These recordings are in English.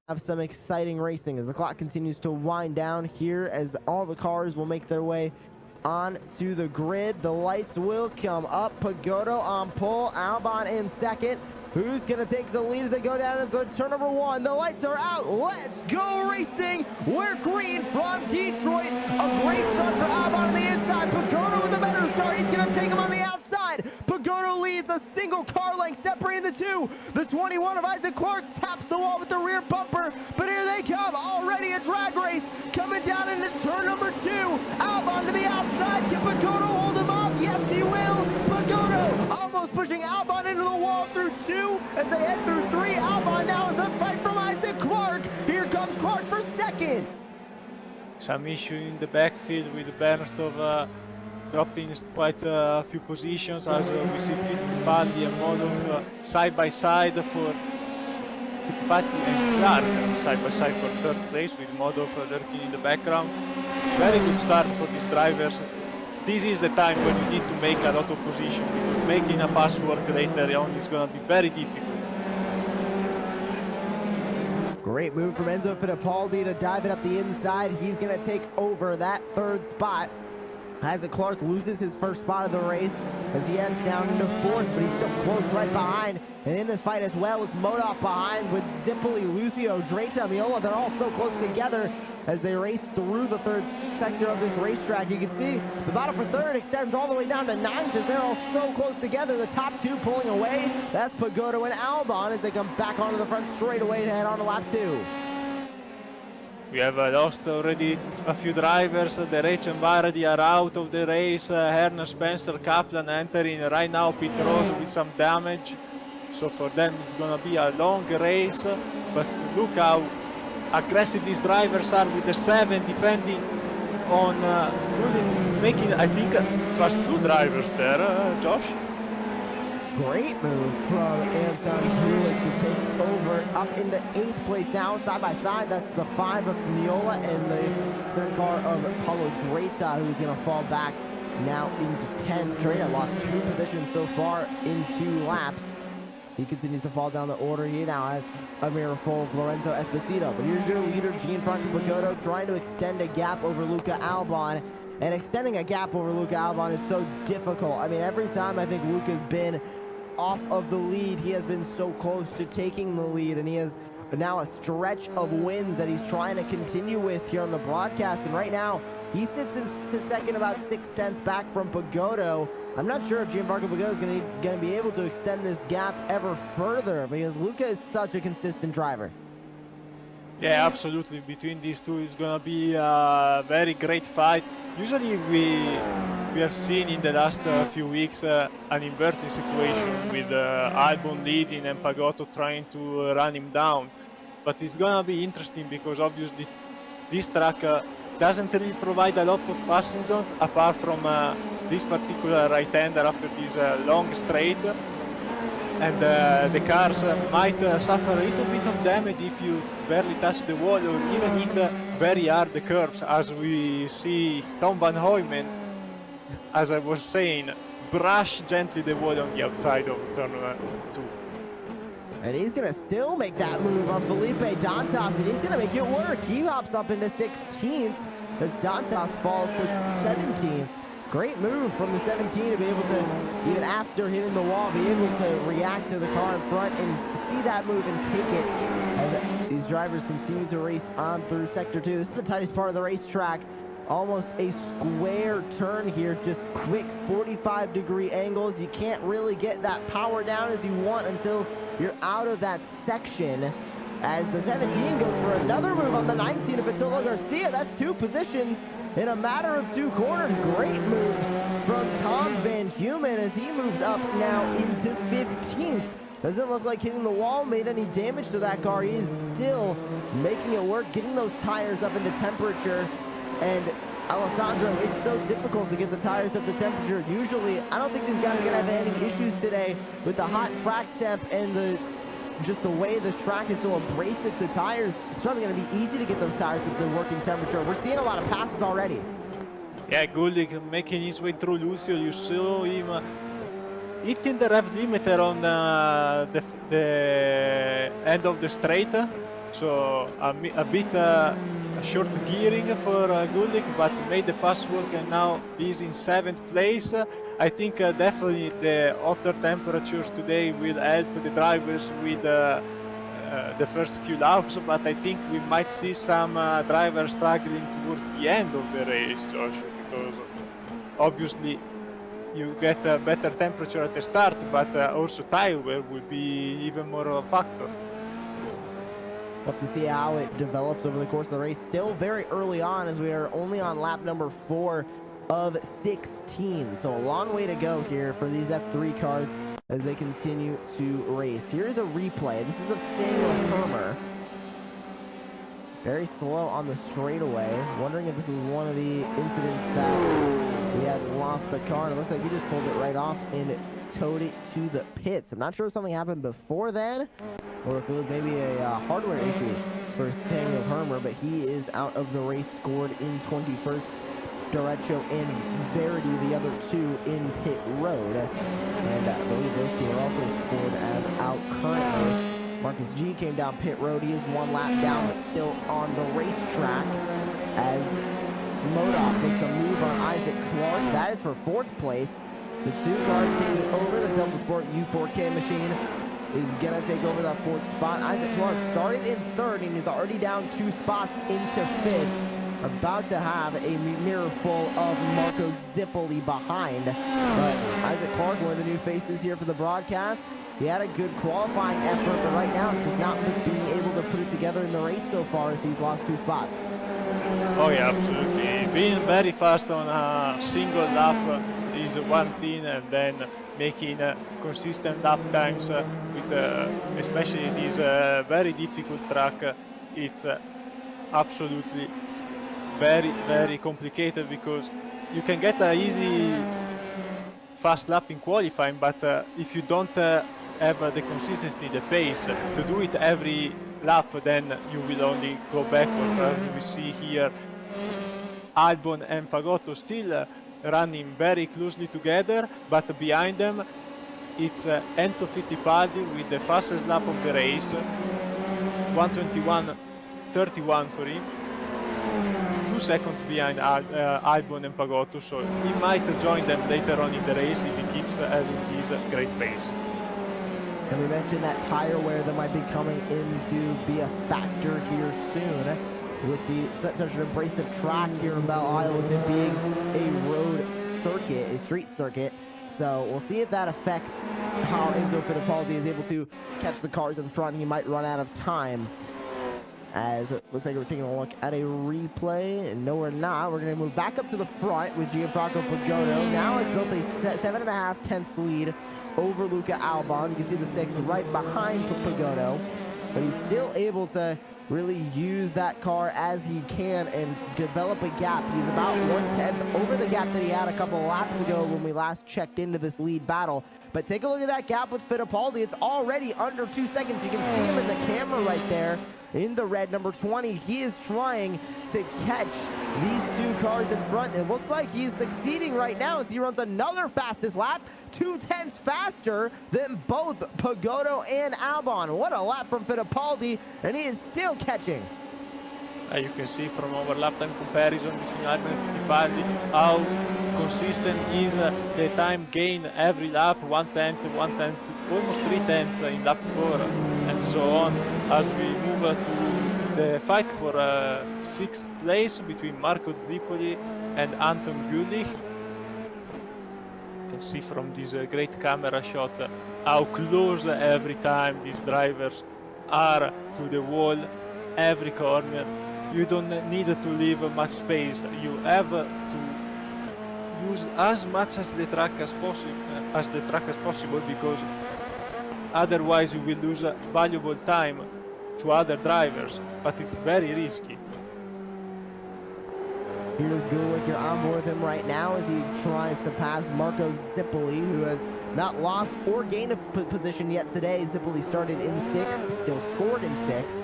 have some exciting racing as the clock continues to wind down here as all the cars will make their way onto the grid. The lights will come up. Pagodo on pole, Albon in second. Who's going to take the lead as they go down into turn number one? The lights are out. Let's go racing. We're green from Detroit. A great start for Albon on the inside. Pagodo with a better start. He's going to take him on the outside. Pagodo leads a single car length separating the two. The 21 of Isaac Clark taps the wall with the rear bumper. But here they come. Already a drag race coming down into turn number two. Albon to the outside. Can Pagodo hold him off? Yes, he will. Pagodo almost pushing Albon into the wall through two. As they head through three, Albon now is a fight from Isaac Clark. Here comes Clark for second. Some issue in the backfield with Bernstov dropping quite a few positions as we see Fittipaldi and Modov side by side for Fittipaldi and Clark side by side for third place with Modov lurking in the background. Very good start for these drivers. This is the time when you need to make a lot of position because making a pass work later on is going to be very difficult. Great move from Enzo Fittipaldi to dive it up the inside. He's going to take over that third spot. Isaac Clark loses his first spot of the race as he ends down into fourth, but he's still close right behind. And in this fight as well, it's Modov behind with Zippoli, Lucio, Dreta, Miola. They're all so close together as they race through the third sector of this racetrack. You can see the battle for third extends all the way down to ninth as they're all so close together. The top two pulling away. That's Pagodo and Albon as they come back onto the front straightaway to head on to lap two. We have lost already a few drivers. The Rach and Varadi are out of the race. Herner, Spencer, Kaplan entering right now pit road with some damage. So for them it's going to be a long race. But look how aggressive these drivers are with the 7 defending on making, I think, plus 2 drivers there, Josh. Great move from Anton Hewlett to take over up into 8th place now, side by side. That's the 5 of Miola and the 7 car of Paulo Dreta, who's going to fall back now into 10th. Dreta lost 2 positions so far in 2 laps. He continues to fall down the order. He now has Amir Folk, Lorenzo Esposito. But here's your leader, Gianfranco Pagodo, trying to extend a gap over Luca Albon. And extending a gap over Luca Albon is so difficult. I mean, every time I think Luca's been off of the lead, he has been so close to taking the lead, and he has now a stretch of wins that he's trying to continue with here on the broadcast. And right now he sits in second, about 6/10 back from Pagodo. I'm not sure if Gianfranco Pagodo is going to be able to extend this gap ever further because Luca is such a consistent driver. Yeah, absolutely. Between these two is going to be a very great fight. Usually we have seen in the last few weeks an inverted situation with Albon leading and Pagotto trying to run him down. But it's going to be interesting because obviously this track doesn't really provide a lot of passing zones apart from this particular right-hander after this long straight. And the cars might suffer a little bit of damage if you barely touch the wall or even hit very hard the curbs, as we see Tom Van Hooyman, as I was saying, brush gently the wall on the outside of turn 2. And he's going to still make that move on Felipe Dantas, and he's going to make it work. He hops up into 16th as Dantas falls to 17th. Great move from the 17 to be able to, even after hitting the wall, be able to react to the car in front and see that move and take it as these drivers continue to race on through Sector 2. This is the tightest part of the racetrack. Almost a square turn here, just quick 45-degree angles. You can't really get that power down as you want until you're out of that section. As the 17 goes for another move on the 19 of Attila Garcia. That's 2 positions in a matter of 2 corners. Great moves from Tom Van Hooyman as he moves up now into 15th. Doesn't look like hitting the wall made any damage to that car. He is still making it work, getting those tires up into temperature. And Alessandro, it's so difficult to get the tires up to temperature. Usually, I don't think these guys are going to have any issues today with the hot track temp and just the way the track is so abrasive to tires. It's probably going to be easy to get those tires up to working temperature. We're seeing a lot of passes already. Yeah, Gullik making his way through Lucio. You saw him hitting the rev limiter on the end of the straight. So a bit short gearing for Gulik, but made the pass work, and now he's in 7th place. I think definitely the hotter temperatures today will help the drivers with the first few laps, but I think we might see some drivers struggling towards the end of the race, Josh, because obviously you get a better temperature at the start, but also tire wear will be even more of a factor. We'll have to see how it develops over the course of the race. Still very early on, as we are only on lap number 4 of 16. So a long way to go here for these F3 cars as they continue to race. Here's a replay. This is of Samuel Hermer. Very slow on the straightaway. Wondering if this was one of the incidents that he had lost the car. And it looks like he just pulled it right off and towed it to the pits. I'm not sure if something happened before then, or if it was maybe a hardware issue for Samuel Hermer, but he is out of the race, scored in 21st. Derecho and Verity, the other two in pit road. And I believe those two are also scored as out currently. Marcus G came down pit road. He is one lap down, but still on the racetrack as Modoc makes a move on Isaac Clark. That is for 4th place. The two cars taking over. The Delta Sport U4K machine is going to take over that 4th spot. Isaac Clark started in 3rd and is already down 2 spots into 5th. About to have a mirror full of Marco Zippoli behind. But Isaac Clark, one of the new faces here for the broadcast, he had a good qualifying effort, but right now he's just not being able to put it together in the race so far as he's lost 2 spots. Oh yeah, absolutely. Being very fast on a single lap is one thing, and then making consistent lap times with especially this very difficult track, it's absolutely very complicated, because you can get an easy fast lap in qualifying, but if you don't have the consistency, the pace to do it every lap, then you will only go backwards. As we see here, Albon and Pagotto still running very closely together, but behind them it's Enzo Fittipaldi with the fastest lap of the race, 1:21.31 for him. 2 seconds behind Albon and Pagotto, so he might join them later on in the race if he keeps having his great pace. And we mentioned that tire wear that might be coming in to be a factor here soon with such an abrasive track here in Belle Isle, with it being a road circuit, a street circuit. So we'll see if that affects how Enzo Fittipaldi is able to catch the cars in front. He might run out of time. As it looks like we're taking a look at a replay, and no, we're not. We're going to move back up to the front with Gianfranco Pagotto. Now has built a 7.5 tenths lead over Luca Albon. You can see the 6 right behind Pagotto, but he's still able to really use that car as he can and develop a gap. He's about 1/10 over the gap that he had a couple of laps ago when we last checked into this lead battle. But take a look at that gap with Fittipaldi. It's already under 2 seconds. You can see him in the camera right there in the red, number 20. He is trying to catch these 2 cars in front. It looks like he's succeeding right now as he runs another fastest lap, 2/10 faster than both Pagotto and Albon. What a lap from Fittipaldi, and he is still catching. You can see from our lap time comparison between Albon and Fittipaldi how consistent is the time gain every lap, 1/10, almost 3/10 in lap 4, and so on, as we move to the fight for 6th place between Marco Zippoli and Anton Gulich. You can see from this great camera shot how close every time these drivers are to the wall, every corner. You don't need to leave much space. You have to use as much as the track as possible, because otherwise you will lose valuable time to other drivers, but it's very risky. Here's Gulik, you're on board with him right now as he tries to pass Marco Zippoli, who has not lost or gained a position yet today. Zippoli started in 6th, still scored in 6th.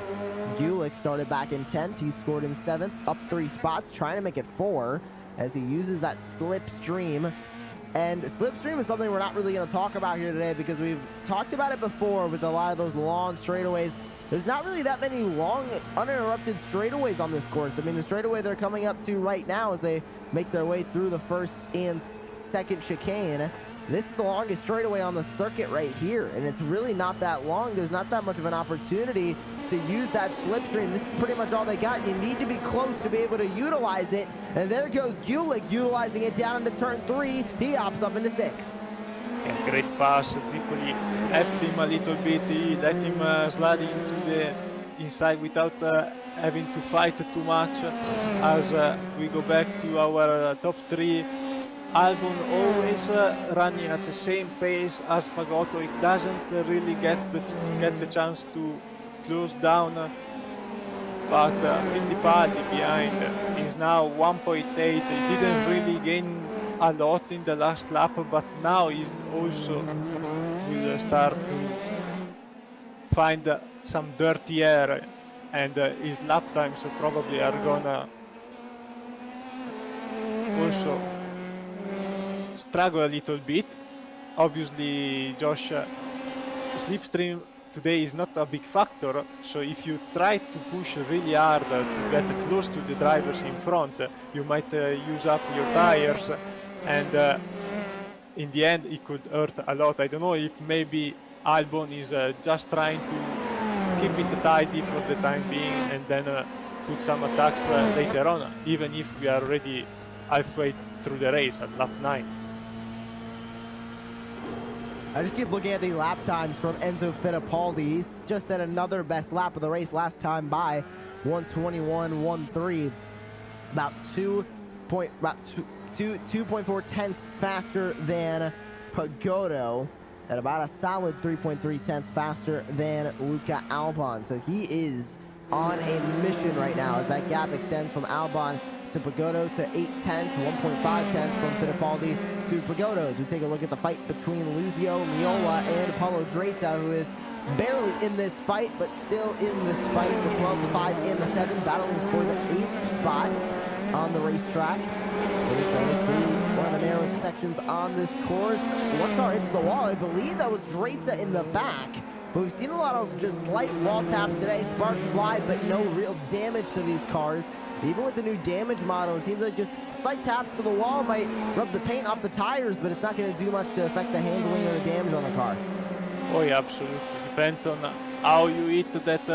Gulik started back in 10th. He scored in 7th, up 3 spots, trying to make it 4 as he uses that slipstream. And slipstream is something we're not really going to talk about here today, because we've talked about it before with a lot of those long straightaways there's not really that many long, uninterrupted straightaways on this course. I mean, the straightaway they're coming up to right now as they make their way through the first and second chicane. This is the longest straightaway on the circuit right here, and it's really not that long. There's not that much of an opportunity to use that slipstream. This is pretty much all they got. You need to be close to be able to utilize it, and there goes Gulick utilizing it down into turn 3. He hops up into 6th. Yeah, great pass. Tripoli helped him a little bit. He let him slide into the inside without having to fight too much. As we go back to our top 3, Albon always running at the same pace as Pagotto. It doesn't really get the chance to close down, but Fittipaldi behind is now 1.8. He didn't really gain a lot in the last lap, but now he also will start to find some dirty air, and his lap times probably are gonna also struggle a little bit. Obviously, Josh, slipstream today is not a big factor, so if you try to push really hard to get close to the drivers in front, you might use up your tires, and in the end it could hurt a lot. I don't know if maybe Albon is just trying to keep it tidy for the time being and then put some attacks later on, even if we are already halfway through the race at lap 9. I just keep looking at the lap times from Enzo Fittipaldi. He's just at another best lap of the race last time by 1:21.13, about 2.4 tenths faster than Pagotto, and about a solid 3.3 tenths faster than Luca Albon. So he is on a mission right now as that gap extends from Albon to Pagotto to 8 tenths, 1.5 tenths from Fittipaldi to Pagotto. As we take a look at the fight between Luzio, Miola, and Paulo Dreta, who is barely in this fight, but still in this fight. The 12, the 5, and the 7 battling for the 8th spot on the racetrack. One of the narrowest sections on this course. One car hits the wall. I believe that was Dreta in the back. But we've seen a lot of just slight wall taps today. Sparks fly, but no real damage to these cars. Even with the new damage model, it seems like just slight taps to the wall might rub the paint off the tires, but it's not going to do much to affect the handling or the damage on the car. Oh yeah, absolutely. Depends on how you hit that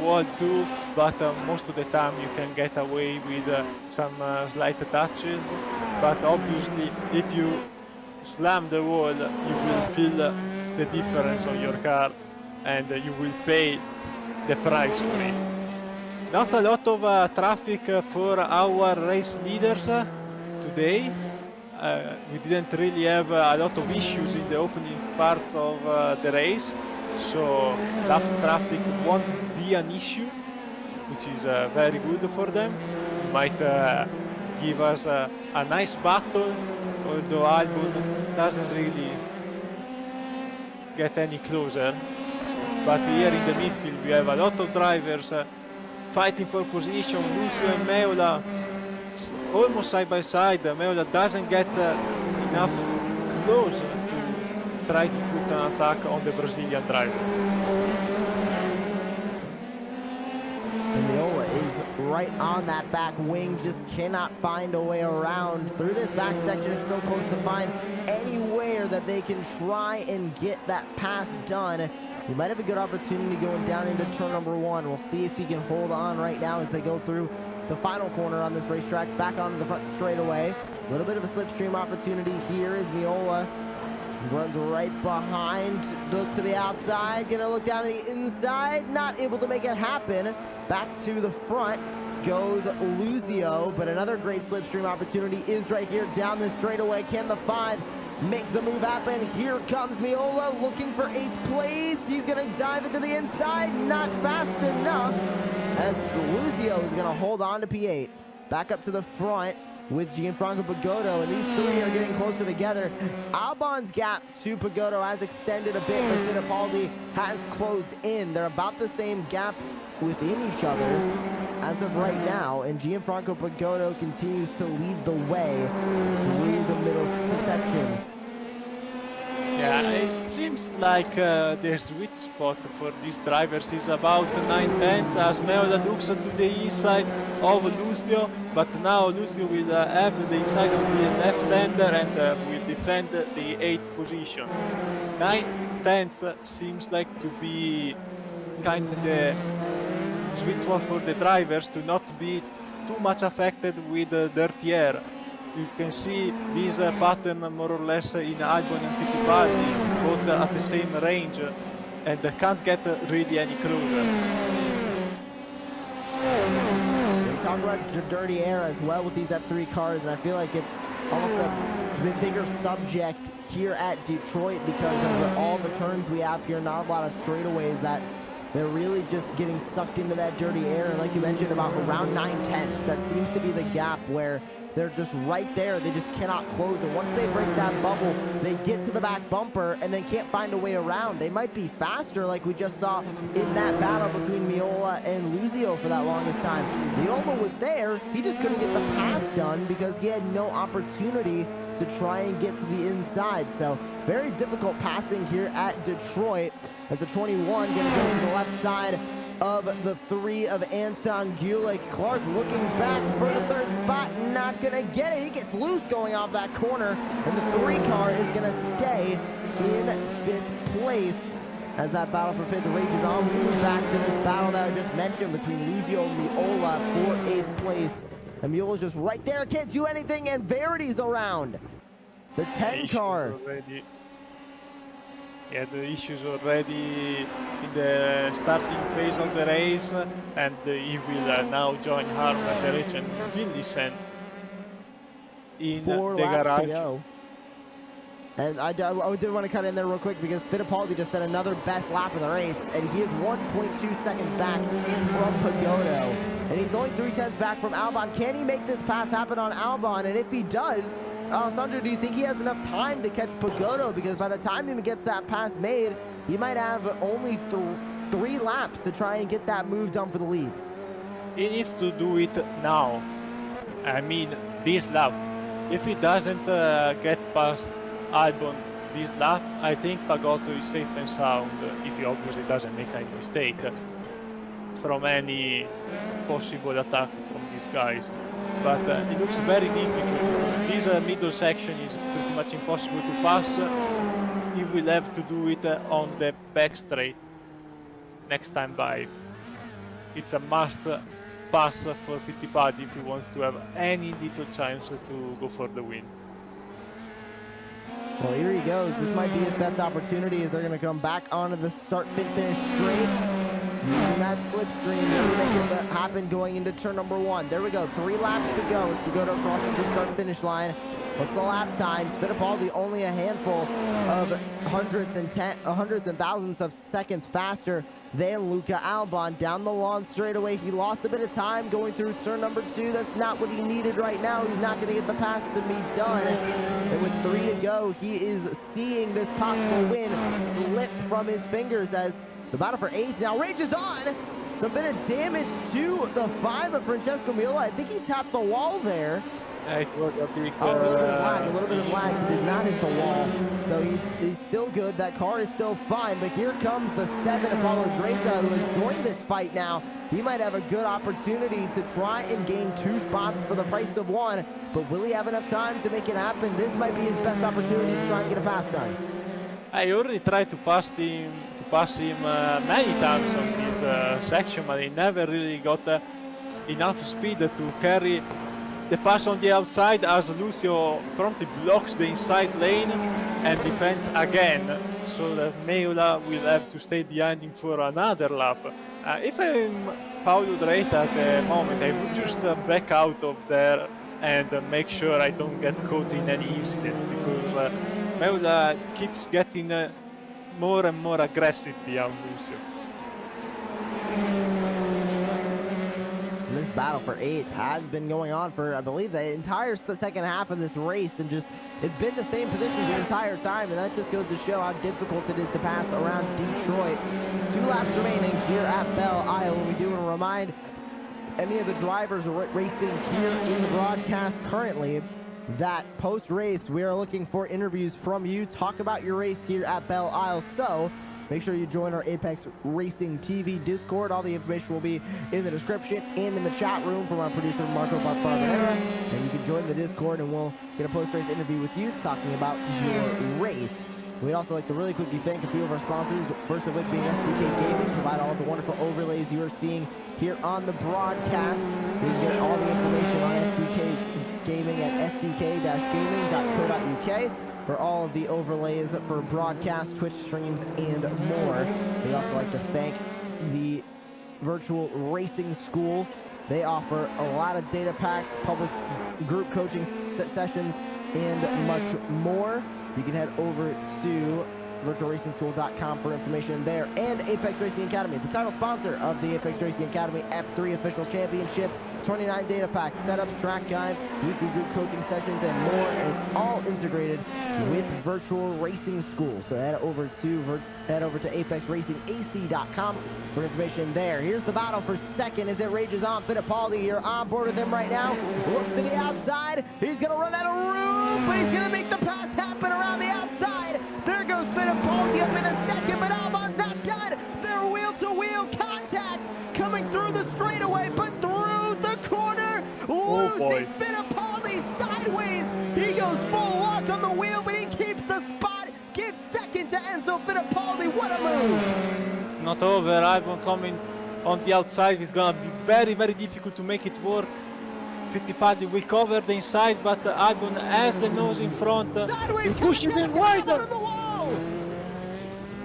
wall too, but most of the time you can get away with some slight touches. But obviously, if you slam the wall, you will feel the difference on your car, and you will pay the price for it. Not a lot of traffic for our race leaders today. We didn't really have a lot of issues in the opening parts of the race, so lap traffic won't be an issue, which is very good for them. It might give us a nice battle, although Albon doesn't really get any closer. But here in the midfield we have a lot of drivers fighting for position. Lucio and Meola almost side by side. Meola doesn't get enough close to try to put an attack on the Brazilian driver. And Meola is right on that back wing, just cannot find a way around through this back section. It's so close to find anywhere that they can try and get that pass done. He might have a good opportunity going down into turn number 1. We'll see if he can hold on right now as they go through the final corner on this racetrack, back onto the front straightaway. A little bit of a slipstream opportunity here as Miola runs right behind, look to the outside, gonna look down to the inside, not able to make it happen. Back to the front goes Luzio, but another great slipstream opportunity is right here down this straightaway. Can the 5 make the move happen? Here comes Miola looking for 8th place. He's gonna dive into the inside, not fast enough, as Luzio is gonna hold on to P8. Back up to the front with Gianfranco Pagotto, and these 3 are getting closer together. Albon's gap to Pagotto has extended a bit, but Fittipaldi has closed in. They're about the same gap within each other as of right now, and Gianfranco Pagotto continues to lead the way through the middle section. Yeah, Yeah, it seems like the sweet spot for these drivers is about 9/10 as Meola looks to the east side of Lucio, but now Lucio will have the inside of the left-hander and will defend the 8th position. 9/10 seems like to be kind of the sweet spot for the drivers to not be too much affected with dirty air. You can see this pattern more or less in Albon and Fittipaldi, both at the same range, and can't get really any closer. We talk about dirty air as well with these F3 cars, and I feel like it's almost a bigger subject here at Detroit because of all the turns we have here, not a lot of straightaways that they're really just getting sucked into that dirty air. And like you mentioned, about around 9/10, that seems to be the gap where they're just right there. They just cannot close it. Once they break that bubble, they get to the back bumper and then can't find a way around. They might be faster like we just saw in that battle between Miola and Lucio for that longest time. Miola was there. He just couldn't get the pass done because he had no opportunity to try and get to the inside. So very difficult passing here at Detroit as the 21 going to go to the left side of the 3 of Anton Gulick. Clark looking back for the 3rd spot, not gonna get it. He gets loose going off that corner, and the 3 car is gonna stay in 5th place as that battle for 5th rages on. We move back to this battle that I just mentioned between Lucio and Miola for 8th place. And Miola's just right there, can't do anything, and Verity's around. The 10 car. Yeah, the issues already in the starting phase of the race, and he will now join Harm and Derich and Vincent in 4 the laps garage. to go. And I did want to cut in there real quick because Fittipaldi just set another best lap of the race, and he is 1.2 seconds back from Pagodo. And he's only 3/10 back from Albon. Can he make this pass happen on Albon? And if he does, Sandro, do you think he has enough time to catch Pagodo? Because by the time he gets that pass made, he might have only 3 laps to try and get that move done for the lead. He needs to do it now. I mean, this lap. If he doesn't get past Albon this lap, I think Pagotto is safe and sound, if he obviously doesn't make any mistake from any possible attack from these guys. But it looks very difficult. This middle section is pretty much impossible to pass. He will have to do it on the back straight next time by. It's a must pass for Fittipaldi if he wants to have any little chance to go for the win. Well, here he goes. This might be his best opportunity as they're going to come back onto the start-finish straight. Using that slipstream, maybe make it happen going into turn number 1. There we go, 3 laps to go as Pagodo crosses the start-finish line. What's the lap time? Fittipaldi only a handful of hundreds and thousands of seconds faster than Luca. Albon down the lawn straightaway. He lost a bit of time going through turn number 2. That's not what he needed right now. He's not going to get the pass to be done. And with 3 to go, he is seeing this possible win slip from his fingers as the battle for 8th now rages on. Some bit of damage to the 5 of Francesco Miola. I think he tapped the wall there. It was a big, a little bit of lag. He did not hit the wall. So he's still good. That car is still fine. But here comes the 7 Apollo Dreta, who has joined this fight now. He might have a good opportunity to try and gain 2 spots for the price of 1. But will he have enough time to make it happen? This might be his best opportunity to try and get a pass done. I already tried to pass him many times on this section, but he never really got enough speed to carry the pass on the outside as Lucio promptly blocks the inside lane and defends again, so that Meola will have to stay behind him for another lap. If I'm Paolo Dreta at the moment, I would just back out of there and make sure I don't get caught in any incident, because Meola keeps getting more and more aggressive beyond Lucio. This battle for 8th has been going on for, I believe, the entire second half of this race, and just it's been the same position the entire time, and that just goes to show how difficult it is to pass around Detroit. 2 laps remaining here at Belle Isle, and we do want to remind any of the drivers racing here in the broadcast currently that post-race, we are looking for interviews from you. Talk about your race here at Belle Isle. So make sure you join our Apex Racing TV Discord. All the information will be in the description and in the chat room from our producer, Marco Barbarera. And you can join the Discord and we'll get a post-race interview with you talking about your race. We'd also like to really quickly thank a few of our sponsors, first of which being SDK Gaming, provide all the wonderful overlays you are seeing here on the broadcast. You can get all the information on SDK Gaming at sdk-gaming.co.uk for all of the overlays for broadcast, Twitch streams, and more. We'd also like to thank the Virtual Racing School. They offer a lot of data packs, public group coaching sessions, and much more. You can head over to virtualracingschool.com for information there. And Apex Racing Academy, the title sponsor of the Apex Racing Academy F3 Official Championship. 29 data packs, setups, track guides, weekly group coaching sessions, and more. And it's all integrated with Virtual Racing School. So head over to apexracingac.com for information there. Here's the battle for second as it rages on. Fittipaldi, you're on board with him right now. Looks to the outside. He's going to run out of room, but he's going to make the pass happen around the outside. There goes Fittipaldi up in a second, but Albon's not done. They're wheel-to-wheel contact coming through the straightaway, but through the corner. Loses Fittipaldi sideways. He goes full lock on the wheel, but he keeps the spot. Gives second to Enzo Fittipaldi. What a move. It's not over. Albon coming on the outside. It's gonna be very, very difficult to make it work. Fittipaldi will cover the inside, but Albon has the nose in front. Sideways pushes him wider. The wall.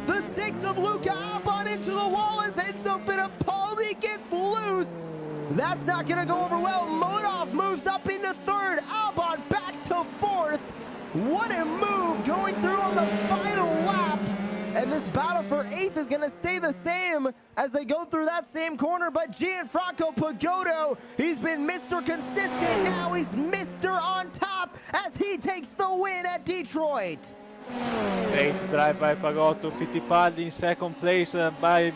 The 6 of Luca Albon into the wall as Enzo Fittipaldi gets loose. That's not going to go over well. Modov moves up into third. Albon back to fourth. What a move going through on the final lap. And this battle for 8th is going to stay the same as they go through that same corner. But Gianfranco Pagotto, he's been Mr. Consistent. Now he's Mr. On top as he takes the win at Detroit. Great drive by Pagotto. Fittipaldi in second place by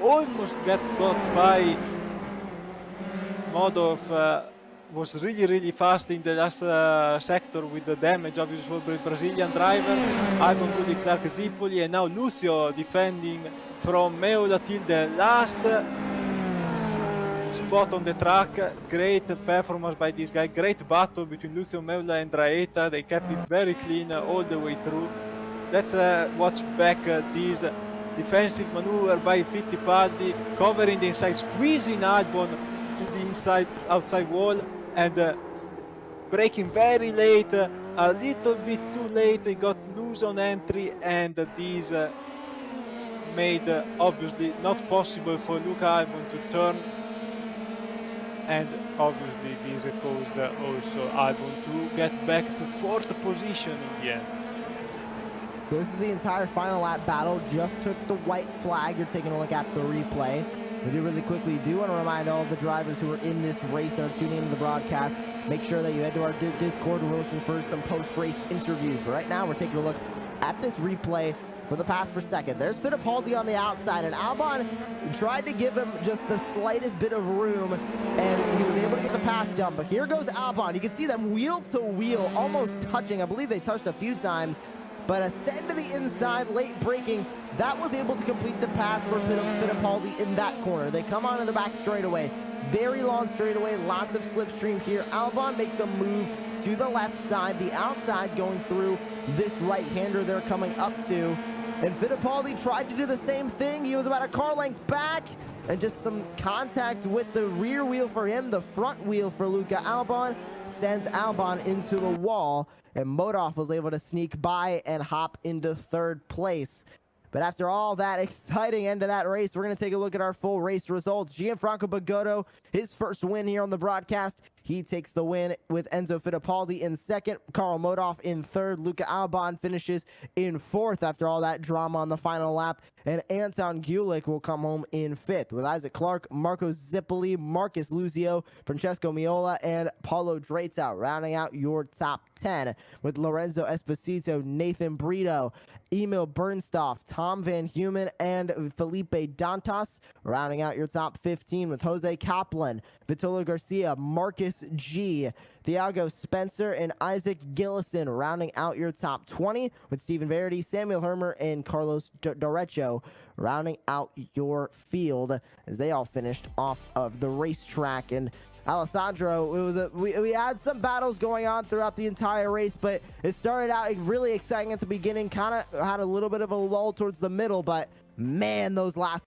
almost got by Modov. Was really fast in the last sector with the damage obviously for the Brazilian driver. Albon to Clark Zipoli, and now Lucio defending from Meola till the last spot on the track. Great performance by this guy, great battle between Lucio Meola and Draeta. They kept it very clean all the way through. Let's watch back this defensive maneuver by Fittipaldi, covering the inside, squeezing Albon to the outside wall, and braking very late, a little bit too late. He got loose on entry, and this made obviously not possible for Luca Albon to turn, and obviously this caused also Albon to get back to 4th position in the end. So this is the entire final lap battle. Just took the white flag. You're taking a look at the replay. We do really quickly want to remind all the drivers who are in this race that are tuning into the broadcast, make sure that you head to our Discord. We're looking for some post-race interviews. But right now, we're taking a look at this replay for the pass for second. There's Fittipaldi on the outside, and Albon tried to give him just the slightest bit of room, and he was able to get the pass done. But here goes Albon. You can see them wheel to wheel, almost touching. I believe they touched a few times. But ascend to the inside, late braking, that was able to complete the pass for Fittipaldi in that corner. They come onto the back straightaway. Very long straightaway, lots of slipstream here. Albon makes a move to the left side, the outside going through this right-hander they're coming up to. And Fittipaldi tried to do the same thing. He was about a car length back, and just some contact with the rear wheel for him. The front wheel for Luca Albon sends Albon into the wall, and Modov was able to sneak by and hop into 3rd place. But after all that exciting end of that race, we're going to take a look at our full race results. Gianfranco Pagotto, his first win here on the broadcast. He takes the win with Enzo Fittipaldi in 2nd, Karl Modov in 3rd, Luca Albon finishes in 4th after all that drama on the final lap, and Anton Gulick will come home in 5th, with Isaac Clark, Marco Zipoli, Marcus Luzio, Francesco Miola, and Paulo Dreitau rounding out your top 10, with Lorenzo Esposito, Nathan Brito, Emil Bernstoff, Tom Van Humen, and Felipe Dantas rounding out your top 15, with Jose Kaplan, Vitolo Garcia, Marcus Race G. Thiago Spencer and Isaac Gillison rounding out your top 20, with Stephen Verity, Samuel Hermer, and Carlos Dorecho rounding out your field as they all finished off of the racetrack. And Alessandro, we had some battles going on throughout the entire race, but it started out really exciting at the beginning, kind of had a little bit of a lull towards the middle, but man, those last